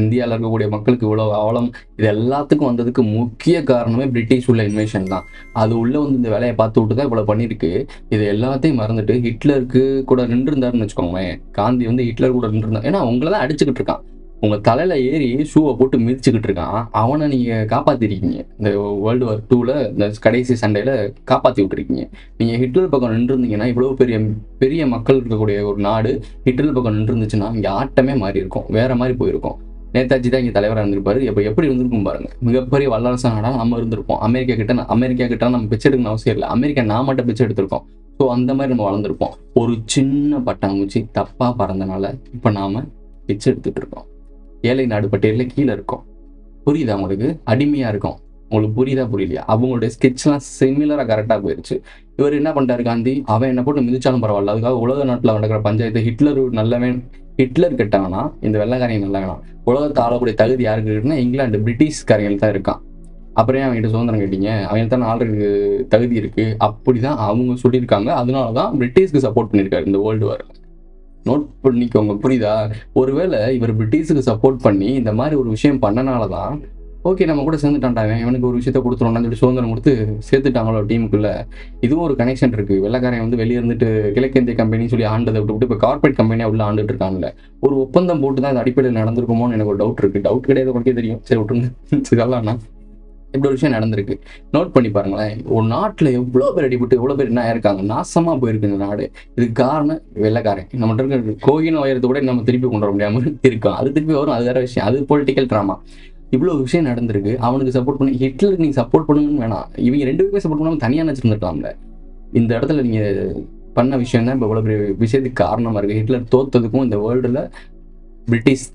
இந்தியாவில் இருக்கக்கூடிய மக்களுக்கு இவ்வளோ அவலம், இது எல்லாத்துக்கும் வந்ததுக்கு முக்கிய காரணமே பிரிட்டிஷ் உள்ள இன்வேஷன் தான். அது உள்ள வந்து இந்த வேலையை பார்த்து விட்டு தான் இவ்வளோ பண்ணியிருக்கு. இது எல்லாத்தையும் மறந்துட்டு ஹிட்லருக்கு கூட நின்றுருந்தாருன்னு வச்சுக்கோங்களேன். காந்தி வந்து ஹிட்லர் கூட நின்றுருந்தா, ஏன்னா உங்களை தான் அடிச்சுக்கிட்டு இருக்கான், உங்கள் தலையில் ஏறி ஷூவை போட்டு மிதிச்சுக்கிட்டு இருக்கான். அவனை நீங்கள் காப்பாற்றிருக்கீங்க. இந்த வேர்ல்டு வார் 2ல் இந்த கடைசி சண்டையில் காப்பாற்றி விட்டுருக்கீங்க. நீங்கள் ஹிட்லர் பக்கம் நின்றுருந்தீங்கன்னா, இவ்வளோ பெரிய மக்கள் இருக்கக்கூடிய ஒரு நாடு ஹிட்லர் பக்கம் நின்றுருந்துச்சுன்னா இங்கே ஆட்டமே மாறி இருக்கும், வேறு மாதிரி போயிருக்கும். நேதாஜி தான் இங்கே தலைவராக இருந்திருப்பாரு. இப்போ எப்படி இருந்திருக்கும் பாருங்க. மிகப்பெரிய வல்லரசு நாடாக நம்ம இருந்திருப்போம். அமெரிக்கா கிட்ட நம்ம பிச்சை எடுக்கணும் அவசியம் இல்லை. அமெரிக்கா நான் மட்டும் பிச்சை எடுத்திருக்கோம். ஸோ அந்த மாதிரி நம்ம வளர்ந்துருப்போம். ஒரு சின்ன பட்டாம்பூச்சி தப்பாக பறந்தனால இப்போ நாம் பிச்சை எடுத்துகிட்டு இருக்கோம். ஏழை நாடு பட்டியலில் கீழே இருக்கும். புரியுதா உங்களுக்கு? அடிமையாக இருக்கும். உங்களுக்கு புரியுதா புரியலையா? அவங்களுடைய ஸ்கெட்ச்லாம் சிமிலராக கரெக்டாக போயிடுச்சு. இவர் என்ன பண்ணிட்டாரு காந்தி, அவன் என்ன போட்டு மிதிச்சாலும் பரவாயில்ல, அதுக்காக உலக நாட்டில் நடக்கிற பஞ்சாயத்து ஹிட்லர் நல்லவன், ஹிட்லர் கெட்டவனா, இந்த வெள்ளைக்காரங்க நல்லவனா, உலகத்தை ஆளக்கூடிய தகுதி யாருக்கு இருக்குன்னா இங்கிலாந்து பிரிட்டிஷ்காரங்கள் தான் இருக்கான். அப்புறம் ஏன் அவங்ககிட்ட சுதந்திரம் கேட்டீங்க, அவங்க தான் ஆள்றதுக்கு தகுதி இருக்கு, அப்படிதான் அவங்க சொல்லியிருக்காங்க. அதனாலதான் பிரிட்டிஷ்க்கு சப்போர்ட் பண்ணியிருக்காரு இந்த வேர்ல்டு வார். நோட் பண்ணிக்கோங்க, புரியுதா? ஒருவேளை இவர் பிரிட்டிஷுக்கு சப்போர்ட் பண்ணி இந்த மாதிரி ஒரு விஷயம் பண்ணனாலதான் ஓகே நம்ம கூட சேர்ந்துட்டான்டாங்க, இவனுக்கு ஒரு விஷயத்த கொடுத்துருவோம்னு சொல்லி சுதந்திரம் கொடுத்து சேர்த்துட்டாங்களோ டீமுக்குள்ள. இதுவும் ஒரு கனெக்ஷன் இருக்கு. வெள்ளைக்காரன் வந்து வெளியே இருந்துட்டு கிழக்கிந்திய கம்பெனி சொல்லி ஆண்டதை விட்டு இப்போ கார்பரேட் கம்பெனியா உள்ள ஆண்டுட்டு இருக்காங்கல்ல. ஒரு ஒப்பந்தம் போட்டு தான் அது அடிப்படையில் நடந்திருக்குமோன்னு எனக்கு ஒரு டவுட் இருக்கு. டவுட் கிடையாது, உனக்கே தெரியும். சரி விட்டுருங்க, சொல்லலாம்னா இப்படி ஒரு விஷயம் நடந்திருக்கு. நோட் பண்ணி பாருங்களேன், ஒரு நாட்டில் எவ்வளோ பேர் அடிபட்டு எவ்வளோ பேர் என்ன ஆயிருக்காங்க, நாசமா போயிருக்கு இந்த நாடு. இதுக்கு காரணம் வெள்ளைக்காரன். நம்மகிட்ட இருக்க கோயின் உயரத்தை கூட நம்ம திருப்பி கொண்டு வர முடியாமல் இருக்கோம். அது திருப்பி வரும், அது வேற விஷயம். அது பொலிட்டிக்கல் ட்ராமா. இவ்வளோ விஷயம் நடந்திருக்கு. அவனுக்கு சப்போர்ட் பண்ணி ஹிட்லருக்கு நீங்கள் சப்போர்ட் பண்ணுங்கன்னு வேணாம், இவங்க 2 பேருமே சப்போர்ட் பண்ணாமல் தனியாக நினச்சிருந்துருக்கலாம்ல. இந்த இடத்துல நீங்கள் பண்ண விஷயம் தான் இப்போ இவ்வளோ பெரிய விஷயத்துக்கு காரணமாக இருக்குது. ஹிட்லர் தோத்ததுக்கும் இந்த வேர்ல்டில் பிரிட்டிஷ்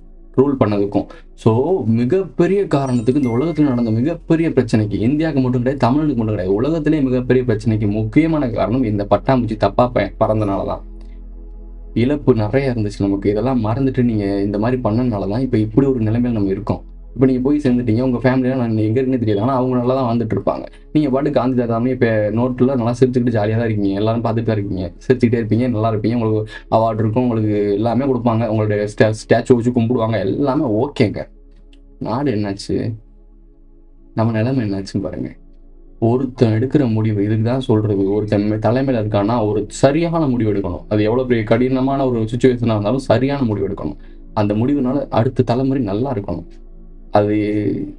ரூல் பண்ணதுக்கும். ஸோ மிகப்பெரிய காரணத்துக்கு இந்த உலகத்தில் நடந்த மிகப்பெரிய பிரச்சனைக்கு, இந்தியாவுக்கு மட்டும் கிடையாது, தமிழுக்கு மட்டும் கிடையாது, உலகத்திலே மிகப்பெரிய பிரச்சனைக்கு முக்கியமான காரணம் இந்த பட்டாம்பூச்சி தப்பாக பறந்தனால தான். இழப்பு நிறைய இருந்துச்சு நமக்கு. இதெல்லாம் மறந்துட்டு நீங்கள் இந்த மாதிரி பண்ணனால தான் இப்போ இப்படி ஒரு நிலைமையில் நம்ம இருக்கோம். இப்போ நீங்கள் போய் சேர்ந்துட்டீங்க, உங்கள் ஃபேமிலியில் நான் எங்கே இருக்குன்னு தெரியாது, ஆனால் அவங்க நல்லா தான் வாழ்ந்துட்டு இருப்பாங்க. நீங்கள் பாட்டு காந்தி தாதாமே இப்போ நோட்டில் நல்லா சிரிச்சுக்கிட்டு ஜாலியாக தான் இருக்கீங்க, எல்லாரும் பார்த்துட்டு தான் இருக்கீங்க, சிரிச்சுக்கிட்டே இருப்பீங்க, நல்லா இருப்பீங்க, உங்களுக்கு அவார்டு இருக்கும், உங்களுக்கு எல்லாமே கொடுப்பாங்க, உங்களுடைய ஸ்டாச்சு வச்சு கும்பிடுவாங்க, எல்லாமே ஓகேங்க. நாடு என்னாச்சு, நம்ம நிலைமை என்னாச்சுன்னு பாருங்கள். ஒருத்தன் எடுக்கிற முடிவு, இதுக்கு தான் சொல்கிறது, ஒருத்தன் தலைமையில் இருக்கான்னா ஒரு சரியான முடிவு எடுக்கணும். அது எவ்வளோ பெரிய கடினமான ஒரு சுச்சுவேஷனாக இருந்தாலும் சரியான முடிவு எடுக்கணும். அந்த முடிவுனால அடுத்த தலைமுறை நல்லா இருக்கணும். அது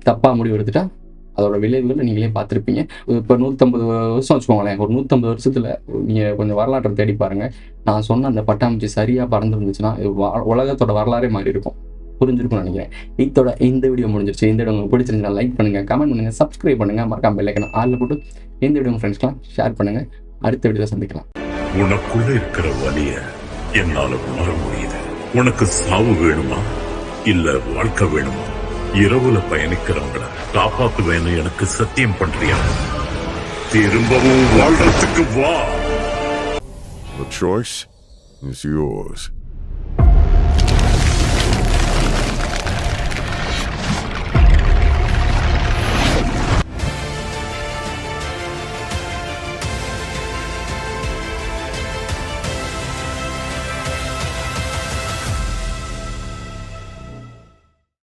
தப்பாக முடிவு எடுத்துட்டா அதோட விளைவுகளை நீங்களே பார்த்துருப்பீங்க. இப்போ 150 வருஷம் வச்சுக்கோங்களேன். ஒரு 150 வருஷத்தில் நீங்கள் கொஞ்சம் வரலாற்றை தேடி பாருங்கள். நான் சொன்ன அந்த பட்டாம்பூச்சி சரியாக பறந்துருந்துச்சுன்னா உலகத்தோட வரலாறே மாறி இருக்கும். புரிஞ்சிருக்கும்னு நினைக்கிறேன். இதோட இந்த வீடியோ முடிஞ்சிருச்சு. இந்த வீடியோ உங்களுக்கு பிடிச்சிருந்தா லைக் பண்ணுங்கள், கமெண்ட் பண்ணுங்கள், சப்ஸ்கிரைப் பண்ணுங்கள், மறக்காம பெல் ஐகானை ஆல்ல போட்டு இந்த வீடியோ உங்கள் ஃப்ரெண்ட்ஸ்க்கெலாம் ஷேர் பண்ணுங்கள். அடுத்த வீடியோவில் சந்திக்கலாம். உனக்குள்ள இருக்கிற வலிய என்னால உணர முடியுது. உனக்கு சாவு வேணுமா இல்ல வாழ்க்கை வேணுமா? இரவுல பயணிக்கிறவங்கள காப்பாத்துவேன்னு எனக்கு சத்தியம் பண்றியா? திரும்பவும் வாழ்றதுக்கு வா. The choice is yours.